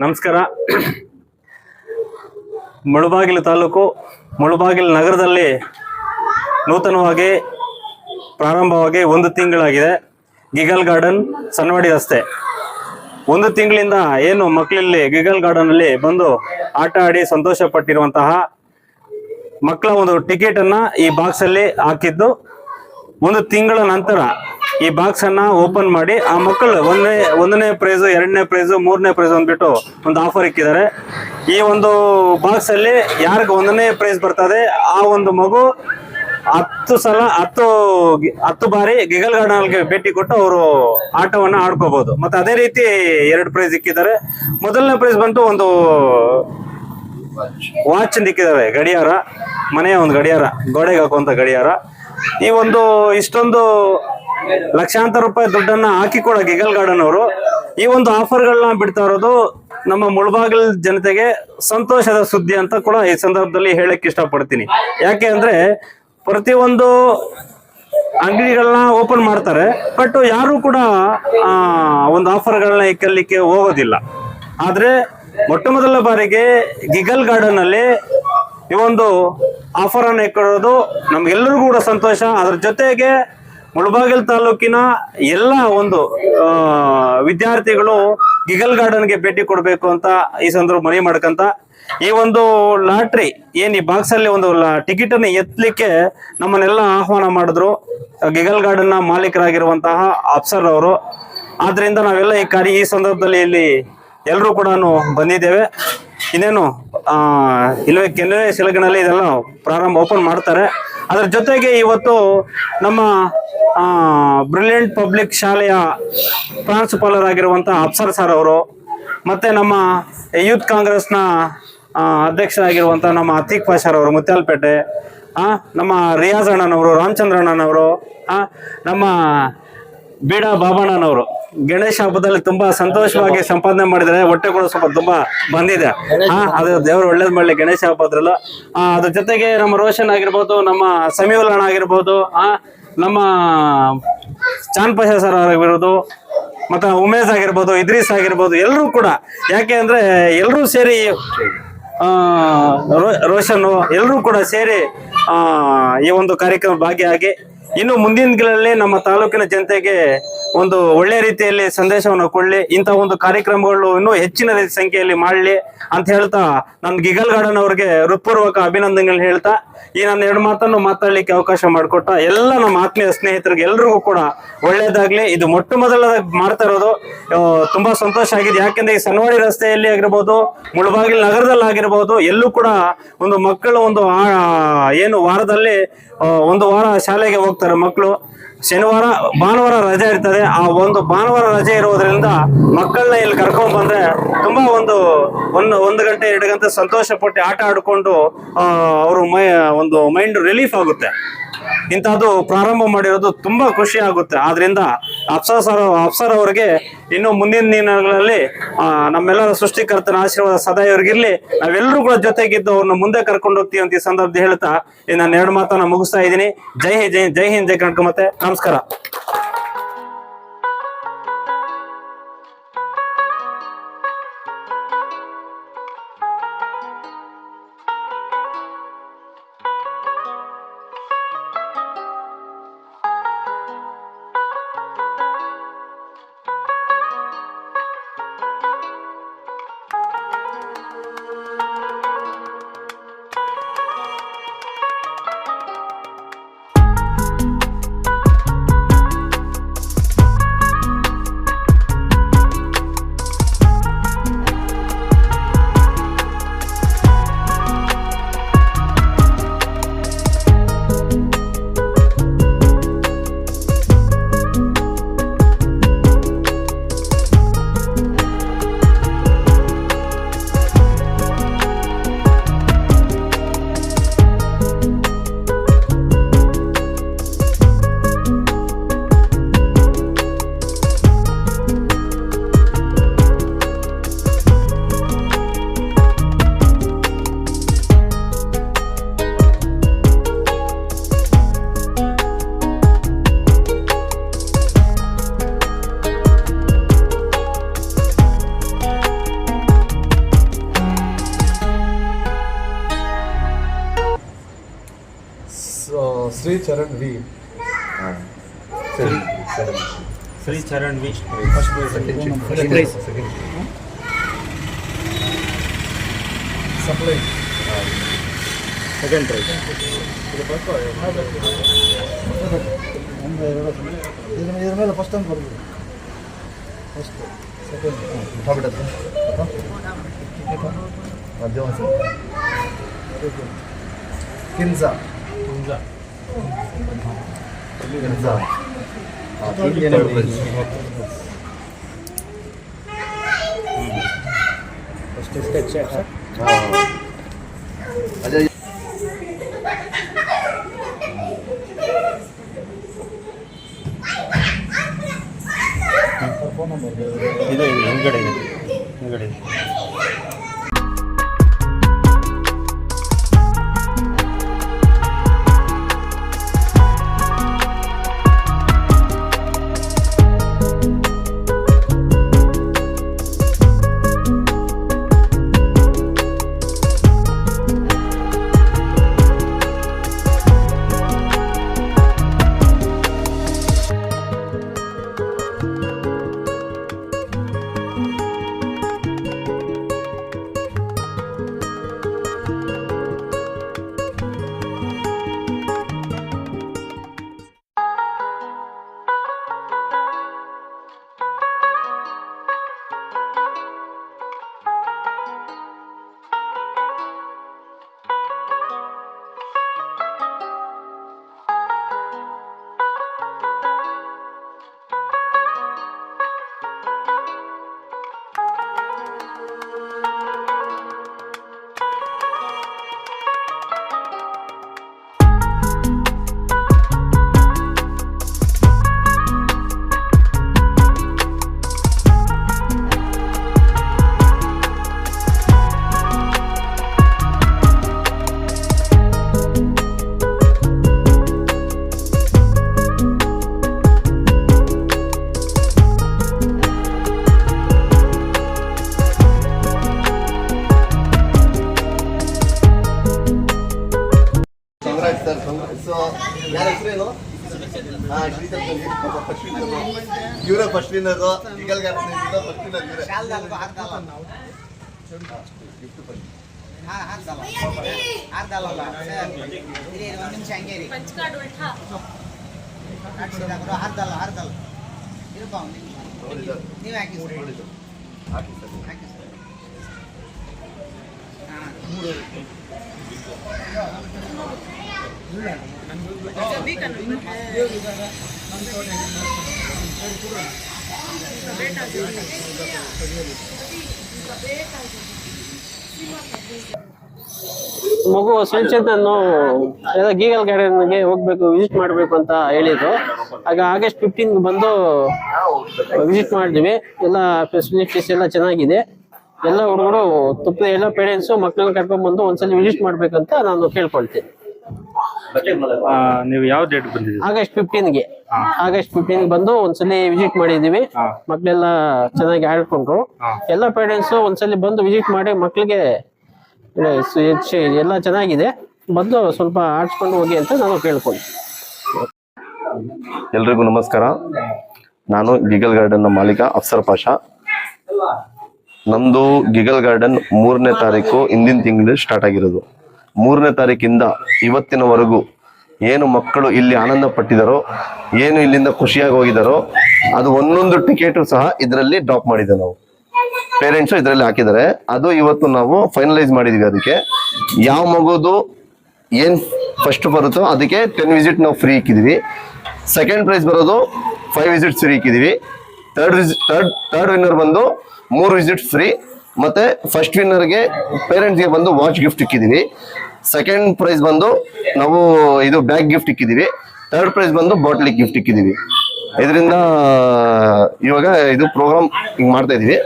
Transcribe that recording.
ನಮಸ್ಕಾರ. ಮುಳಬಾಗಿಲು ತಾಲೂಕು ಮುಳಬಾಗಿಲು ನಗರದಲ್ಲಿ ನೂತನವಾಗಿ ಪ್ರಾರಂಭವಾಗಿ 1 ತಿಂಗಳಾಗಿದೆ. ಗಿಗಲ್ ಗಾರ್ಡನ್ ಸನ್ನವಾಡಿ ರಸ್ತೆ. 1 ತಿಂಗಳಿಂದ ಏನು ಮಕ್ಕಳಲ್ಲಿ ಗಿಗಲ್ ಗಾರ್ಡನ್ ಅಲ್ಲಿ ಬಂದು ಆಟ ಆಡಿ ಸಂತೋಷ ಪಟ್ಟಿರುವಂತಹ ಮಕ್ಕಳ ಒಂದು ಟಿಕೆಟ್ ಅನ್ನ ಈ ಬಾಕ್ಸ್ ಅಲ್ಲಿ ಹಾಕಿದ್ದು, 1 ತಿಂಗಳ ನಂತರ ಈ ಬಾಕ್ಸ್ ಅನ್ನ ಓಪನ್ ಮಾಡಿ ಆ ಮಕ್ಕಳು ಒಂದನೇ ಪ್ರೈಸ್, 2ನೇ ಪ್ರೈಸ್, 3ನೇ ಪ್ರೈಸ್ ಅಂದ್ಬಿಟ್ಟು ಒಂದು ಆಫರ್ ಇಕ್ಕಿದ್ದಾರೆ. ಈ ಒಂದು ಬಾಕ್ಸ್ ಅಲ್ಲಿ ಯಾರಿಗೆ 1ನೇ ಪ್ರೈಸ್ ಬರ್ತದೆ ಆ ಒಂದು ಮಗು 10 ಬಾರಿ ಗಿಗಲ್ ಗಾರ್ಡನ್ಗೆ ಭೇಟಿ ಕೊಟ್ಟು ಅವರು ಆಟವನ್ನ ಆಡ್ಕೋಬಹುದು. ಮತ್ತೆ ಅದೇ ರೀತಿ 2 ಪ್ರೈಸ್ ಇಕ್ಕಿದ್ದಾರೆ. ಮೊದಲನೇ ಪ್ರೈಸ್ ಬಂತು ಒಂದು ವಾಚ್ ಇಕ್ಕಿದ್ದಾರೆ, ಗಡಿಯಾರ, ಮನೆಯ ಒಂದು ಗಡಿಯಾರ, ಗೋಡೆಗೆ ಹಾಕುವಂತ ಗಡಿಯಾರ. ಈ ಒಂದು ಇಷ್ಟೊಂದು ಲಕ್ಷಾಂತರ ರೂಪಾಯಿ ದುಡ್ಡನ್ನ ಹಾಕಿಕೊಡ ಗಿಗಲ್ ಗಾರ್ಡನ್ ಅವರು ಈ ಒಂದು ಆಫರ್ಗಳನ್ನ ಬಿಡ್ತಾ ಇರೋದು ನಮ್ಮ ಮುಳಬಾಗಿಲು ಜನತೆಗೆ ಸಂತೋಷದ ಸುದ್ದಿ ಅಂತ ಕೂಡ ಈ ಸಂದರ್ಭದಲ್ಲಿ ಹೇಳಕ್ ಇಷ್ಟಪಡ್ತೀನಿ. ಯಾಕೆ ಅಂದ್ರೆ ಪ್ರತಿಯೊಂದು ಅಂಗಡಿಗಳನ್ನ ಓಪನ್ ಮಾಡ್ತಾರೆ, ಬಟ್ ಯಾರು ಕೂಡ ಒಂದು ಆಫರ್ಗಳನ್ನ ಇಕ್ಕಲಿಕ್ಕೆ ಹೋಗೋದಿಲ್ಲ. ಆದ್ರೆ ಮೊಟ್ಟ ಮೊದಲ ಬಾರಿಗೆ ಗಿಗಲ್ ಗಾರ್ಡನ್ ಅಲ್ಲಿ ಈ ಒಂದು ಆಫರ್ ಅನ್ನು ಇಕ್ಕಿರೋದು ನಮ್ಗೆಲ್ಲರಿಗೂ ಕೂಡ ಸಂತೋಷ. ಅದ್ರ ಜೊತೆಗೆ ಮುಳಬಾಗಿಲು ತಾಲೂಕಿನ ಎಲ್ಲ ಒಂದು ವಿದ್ಯಾರ್ಥಿಗಳು ಗಿಗಲ್ ಗಾರ್ಡನ್ಗೆ ಭೇಟಿ ಕೊಡಬೇಕು ಅಂತ ಈ ಸಂದರ್ಭ ಮನವಿ ಮಾಡ್ಕಂತ ಈ ಒಂದು ಲಾಟ್ರಿ ಏನ್ ಈ ಬಾಕ್ಸ್ ಅಲ್ಲಿ ಒಂದು ಟಿಕೆಟ್ ಅನ್ನು ಎತ್ತಲಿಕ್ಕೆ ನಮ್ಮನ್ನೆಲ್ಲ ಆಹ್ವಾನ ಮಾಡಿದ್ರು ಗಿಗಲ್ ಗಾರ್ಡನ್ ನ ಮಾಲೀಕರಾಗಿರುವಂತಹ ಅಫ್ಸರ್ ಅವರು. ಆದ್ರಿಂದ ನಾವೆಲ್ಲ ಈ ಸಂದರ್ಭದಲ್ಲಿ ಇಲ್ಲಿ ಎಲ್ಲರೂ ಕೂಡ ಬಂದಿದ್ದೇವೆ. ಇನ್ನೇನು ಕೆಲವೇ ಶಿಲಗನಲ್ಲಿ ಇದೆಲ್ಲ ಪ್ರಾರಂಭ ಓಪನ್ ಮಾಡ್ತಾರೆ. ಅದ್ರ ಜೊತೆಗೆ ಇವತ್ತು ನಮ್ಮ ಬ್ರಿಲಿಯಂಟ್ ಪಬ್ಲಿಕ್ ಶಾಲೆಯ ಪ್ರಾಂಶುಪಾಲರ್ ಆಗಿರುವಂತಹ ಅಫ್ಸರ್ ಸರ್ ಅವರು, ಮತ್ತೆ ನಮ್ಮ ಯೂತ್ ಕಾಂಗ್ರೆಸ್ನ ಅಧ್ಯಕ್ಷರಾಗಿರುವಂತಹ ನಮ್ಮ ಅತೀಕ್ ಪಾಷರ್ ಅವರು ಮುತ್ಯಾಲ್ಪೇಟೆ, ನಮ್ಮ ರಿಯಾಜ್ ಅಣ್ಣನವರು, ರಾಮಚಂದ್ರ ಅಣ್ಣನವರು, ನಮ್ಮ ಬೀಡ ಬಾಬಣ್ಣನವರು ಗಣೇಶ ಹಬ್ಬದಲ್ಲಿ ತುಂಬಾ ಸಂತೋಷವಾಗಿ ಸಂಪಾದನೆ ಮಾಡಿದ್ದಾರೆ. ಹೊಟ್ಟೆ ಕೂಡ ಸ್ವಲ್ಪ ತುಂಬಾ ಬಂದಿದೆ. ಅದು ದೇವರು ಒಳ್ಳೇದ್ ಮಾಡ್ಲಿ ಗಣೇಶ ಹಬ್ಬದ್ರಲ್ಲ. ಅದ್ರ ಜೊತೆಗೆ ನಮ್ಮ ರೋಷನ್ ಆಗಿರ್ಬೋದು, ನಮ್ಮ ಸಮೀವುಲ್ ಅಣ್ಣ ಆಗಿರ್ಬೋದು, ನಮ್ಮ ಚಾನ್ ಪಾಷಾ ಸರ್ ಆಗಿರ್ಬೋದು, ಮತ್ತೆ ಉಮೇಶ್ ಆಗಿರ್ಬೋದು, ಇದ್ರೀಸ್ ಆಗಿರ್ಬೋದು, ಎಲ್ಲರೂ ಕೂಡ. ಯಾಕೆ ಅಂದ್ರೆ ಎಲ್ಲರೂ ಸೇರಿ ರೋಷನ್ ಎಲ್ಲರೂ ಕೂಡ ಸೇರಿ ಈ ಒಂದು ಕಾರ್ಯಕ್ರಮ ಭಾಗಿಯಾಗಿ ಇನ್ನು ಮುಂದಿನ ದಿನಗಳಲ್ಲಿ ನಮ್ಮ ತಾಲೂಕಿನ ಜನತೆಗೆ ಒಂದು ಒಳ್ಳೆ ರೀತಿಯಲ್ಲಿ ಸಂದೇಶವನ್ನು ಕೊಡ್ಲಿ, ಇಂಥ ಒಂದು ಕಾರ್ಯಕ್ರಮಗಳು ಇನ್ನೂ ಹೆಚ್ಚಿನ ಸಂಖ್ಯೆಯಲ್ಲಿ ಮಾಡಲಿ ಅಂತ ಹೇಳ್ತಾ ನಾನು ಗಿಗಲ್ ಗಾರ್ಡನ್ ಅವರಿಗೆ ಹೃತ್ಪೂರ್ವಕ ಅಭಿನಂದನೆಗಳನ್ನ ಹೇಳ್ತಾ ಈ ನನ್ನ 2 ಮಾತನ್ನು ಮಾತಾಡ್ಲಿಕ್ಕೆ ಅವಕಾಶ ಮಾಡಿಕೊಟ್ಟ ಎಲ್ಲ ನಮ್ಮ ಆತ್ಮೀಯ ಸ್ನೇಹಿತರಿಗೆ ಎಲ್ರಿಗೂ ಕೂಡ ಒಳ್ಳೇದಾಗ್ಲಿ. ಇದು ಮೊಟ್ಟ ಮೊದಲ ಮಾಡ್ತಾ ಇರೋದು ತುಂಬಾ ಸಂತೋಷ ಆಗಿದೆ. ಯಾಕೆಂದ್ರೆ ಈ ಸನ್ನವಾಡಿ ರಸ್ತೆಯಲ್ಲಿ ಆಗಿರ್ಬೋದು, ಮುಳಬಾಗಿಲು ನಗರದಲ್ಲಿ ಆಗಿರ್ಬೋದು, ಎಲ್ಲೂ ಕೂಡ ಒಂದು ಮಕ್ಕಳು ಒಂದು ಏನು ವಾರದಲ್ಲಿ 1 ವಾರ ಶಾಲೆಗೆ ಹೋಗ್ತಾರೆ ಮಕ್ಕಳು. ಶನಿವಾರ ಭಾನುವಾರ ರಜೆ ಇರ್ತದೆ. ಆ ಒಂದು ಭಾನುವಾರ ರಜೆ ಇರೋದ್ರಿಂದ ಮಕ್ಕಳನ್ನ ಇಲ್ಲಿ ಕರ್ಕೊಂಡ್ ಬಂದ್ರೆ ತುಂಬಾ ಒಂದು ಗಂಟೆ 2 ಗಂಟೆ ಸಂತೋಷ ಪಟ್ಟು ಆಟ ಆಡ್ಕೊಂಡು ಅವರು ಒಂದು ಮೈಂಡ್ ರಿಲೀಫ್ ಆಗುತ್ತೆ. ಇಂಥದ್ದು ಪ್ರಾರಂಭ ಮಾಡಿರೋದು ತುಂಬಾ ಖುಷಿ ಆಗುತ್ತೆ. ಆದ್ರಿಂದ ಅಫ್ಸರ್ ಅವರಿಗೆ ಇನ್ನು ಮುಂದಿನ ದಿನಗಳಲ್ಲಿ ನಮ್ಮೆಲ್ಲರ ಸೃಷ್ಟಿಕರ್ತನ ಆಶೀರ್ವಾದ ಸದಾ ಇವ್ರಿಗಿರ್ಲಿ. ನಾವೆಲ್ಲರೂ ಕೂಡ ಜೊತೆಗಿದ್ದು ಅವ್ರನ್ನ ಮುಂದೆ ಕರ್ಕೊಂಡು ಹೋಗ್ತೀವಿ ಅಂತ ಈ ಸಂದರ್ಭದಲ್ಲಿ ಹೇಳ್ತಾ ನಾನು 2 ಮಾತನ್ನ ಮುಗಿಸ್ತಾ ಇದ್ದೀನಿ. ಜೈ ಹಿಂದ್, ಜೈ ಕರ್ನಾಟಕ. ಮತ್ತೆ ನಮಸ್ಕಾರ. Shri Charan V. Shri Charan V first prize. Second prize. Supply second prize. ಇದ್ರ ಮೇಲೆ ಫಸ್ಟ್ ಅಂತ ಬರ್ಬೋದು. ಫಸ್ಟ್ ಸೆಕೆಂಡ್ ಹಾಬಿಡತ್ತೆ ಮಧ್ಯ ಕಿನ್ಸಾ ಅಜಯ್ ಇದು ಹಿಂದ್ಗಡೆ ಇದೆ, ಹಿಂದ್ಗಡೆ ಇದೆ. ಇವರ first winner eagle first winner ಮಗು ಸಂಚೇತನ್ನು ಎಲ್ಲ ಗೀಗಲ್ ಗಾರ್ಡನ್ಗೆ ಹೋಗ್ಬೇಕು, ವಿಸಿಟ್ ಮಾಡಬೇಕು ಅಂತ ಹೇಳಿದ್ರು. ಆಗ ಆಗಸ್ಟ್ 15 ಬಂದು ವಿಸಿಟ್ ಮಾಡಿದ್ವಿ. ಎಲ್ಲ ಫೆಸಿಲಿಟೀಸ್ ಎಲ್ಲ ಚೆನ್ನಾಗಿದೆ. ಎಲ್ಲ ಹುಡುಗರು ಎಲ್ಲ ಪೇರೆಂಟ್ಸು ಮಕ್ಕಳನ್ನ ಕರ್ಕೊಂಡ್ ಬಂದು ಒಂದ್ಸಲ ವಿಸಿಟ್ ಮಾಡ್ಬೇಕಂತ ನಾನು ಕೇಳ್ಕೊಳ್ತೀನಿ. ನೀವು ಯಾವ ಡೇಟ್ ಬಂದಿದ್ದೀರಿ? ಆಗಸ್ಟ್ 15ಗೆ ಬಂದು ಒಂದ್ಸಲಿ ವಿಸಿಟ್ ಮಾಡಿದೀವಿ. ಮಕ್ಕಳೆಲ್ಲ ಚೆನ್ನಾಗಿ ಆಡ್ಕೊಂಡ್ರು. ಎಲ್ಲ ಪೇರೆಂಟ್ಸು ಒಂದ್ಸಲಿ ಬಂದು ವಿಸಿಟ್ ಮಾಡಿ ಮಕ್ಕಳಿಗೆ ಎಲ್ಲ ಚೆನ್ನಾಗಿದೆ, ಬಂದು ಸ್ವಲ್ಪ ಆಡ್ಸ್ಕೊಂಡು ಹೋಗಿ ಅಂತ ನಾನು ಕೇಳ್ಕೊಂಡು. ಎಲ್ರಿಗೂ ನಮಸ್ಕಾರ. ನಾನು ಗಿಗಲ್ ಗಾರ್ಡನ್ ಮಾಲೀಕ ಅಫ್ಸರ್ ಪಾಷಾ. ನಮ್ದು ಗಿಗಲ್ ಗಾರ್ಡನ್ 3ನೇ ತಾರೀಕು ಹಿಂದಿನ ತಿಂಗಳು ಸ್ಟಾರ್ಟ್ ಆಗಿರೋದು. 3ನೇ ತಾರೀಕಿಂದ ಇವತ್ತಿನವರೆಗೂ ಏನು ಮಕ್ಕಳು ಇಲ್ಲಿ ಆನಂದ ಪಟ್ಟಿದಾರೋ, ಏನು ಇಲ್ಲಿಂದ ಖುಷಿಯಾಗಿ ಹೋಗಿದಾರೋ, ಅದು ಒಂದೊಂದು ಟಿಕೆಟು ಸಹ ಇದರಲ್ಲಿ ಡ್ರಾಪ್ ಮಾಡಿದ್ದೇವೆ ನಾವು. ಪೇರೆಂಟ್ಸು ಇದರಲ್ಲಿ ಹಾಕಿದ್ದಾರೆ. ಅದು ಇವತ್ತು ನಾವು ಫೈನಲೈಸ್ ಮಾಡಿದೀವಿ. ಅದಕ್ಕೆ ಯಾವ ಮಗುದು ಏನ್ ಫಸ್ಟ್ ಬರುತ್ತೋ ಅದಕ್ಕೆ 10 ವಿಸಿಟ್ ನಾವು ಫ್ರೀ ಇಕ್ಕಿದೀವಿ. ಸೆಕೆಂಡ್ ಪ್ರೈಸ್ ಬರೋದು 5 ವಿಸಿಟ್ಸ್ ಫ್ರೀ ಇಕ್ಕಿದೀವಿ. ಥರ್ಡ್ ವಿನ್ನರ್ ಬಂದು 3 ವಿಸಿಟ್ಸ್ ಫ್ರೀ. ಮತ್ತೆ ಫಸ್ಟ್ ವಿನ್ನರ್ಗೆ ಪೇರೆಂಟ್ಸ್ಗೆ ಬಂದು ವಾಚ್ ಗಿಫ್ಟ್ ಇಕ್ಕಿದೀವಿ. ಸೆಕೆಂಡ್ ಪ್ರೈಸ್ ಬಂದು ನಾವು ಇದು ಬ್ಯಾಗ್ ಗಿಫ್ಟ್ ಇಕ್ಕಿದೀವಿ. ಥರ್ಡ್ ಪ್ರೈಸ್ ಬಂದು ಬಾಟ್ಲಿ ಗಿಫ್ಟ್ ಇಕ್ಕಿದೀವಿ. ಇದರಿಂದ ಇವಾಗ ಇದು ಪ್ರೋಗ್ರಾಮ್ ಹಿಂಗ್ ಮಾಡ್ತಾ ಇದೀವಿ.